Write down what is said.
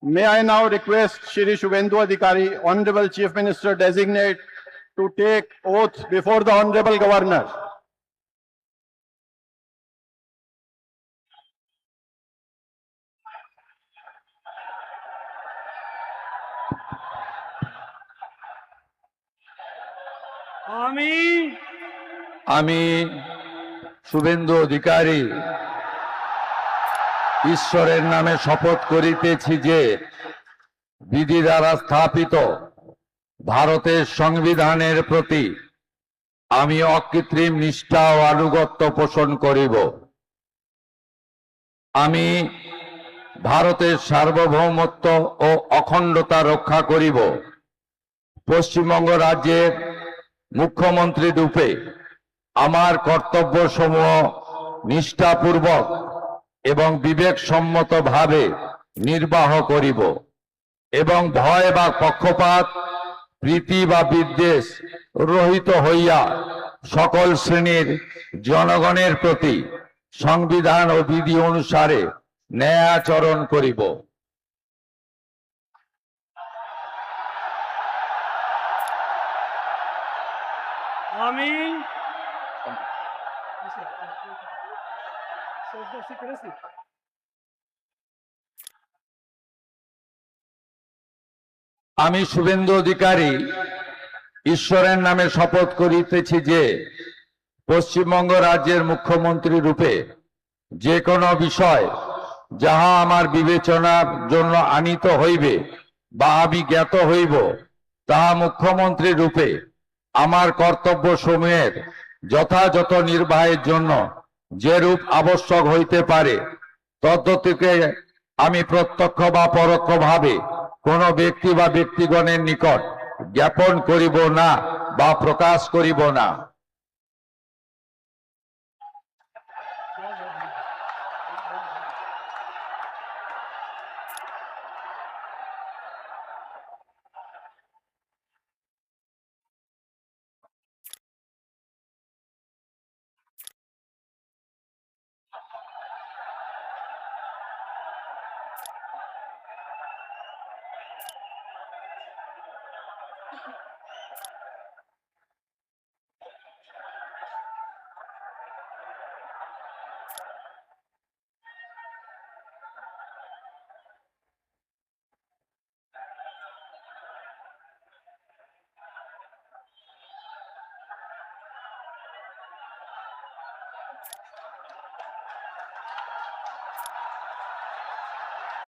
May I now request Shri Shubhendu Adhikari, Honorable Chief Minister Designate, to take oath before the Honorable Governor. আমি শুভেন্দু অধিকারী ঈশ্বরের নামে শপথ করিতেছি যে বিধি দ্বারা স্থাপিত ভারতের সংবিধানের প্রতি আমি অকৃত্রিম নিষ্ঠা ও আনুগত্য পোষণ করিব। আমি ভারতের সার্বভৌমত্ব ও অখণ্ডতা রক্ষা করিব। পশ্চিমবঙ্গ রাজ্যের মুখ্যমন্ত্রী রূপে আমার কর্তব্যসমূহ নিষ্ঠাপূর্বক এবং বিবেকসম্মতভাবে নির্বাহ করিব এবং ভয় বা পক্ষপাত, প্রীতি বা বিদ্বেষ রহিত হইয়া সকল শ্রেণীর জনগণের প্রতি সংবিধান ও বিধি অনুসারে ন্যায় আচরণ করিব। আমি শুভেন্দু অধিকারী ঈশ্বরের নামে শপথ করিতেছি যে পশ্চিমবঙ্গ রাজ্যের মুখ্যমন্ত্রী রূপে যে কোনো বিষয় যাহা আমার বিবেচনার জন্য আনিত হইবে বা আমি জ্ঞাত হইব, তাহা মুখ্যমন্ত্রী রূপে আমার কর্তব্য সমূহের যথাযথ নির্বাহের জন্য যেরূপ আবশ্যক হইতে পারে তদ্গতিকে আমি প্রত্যক্ষ বা পরোক্ষভাবে কোনো ব্যক্তি বা ব্যক্তিগণের নিকট জ্ঞাপন করিব না বা প্রকাশ করিব না।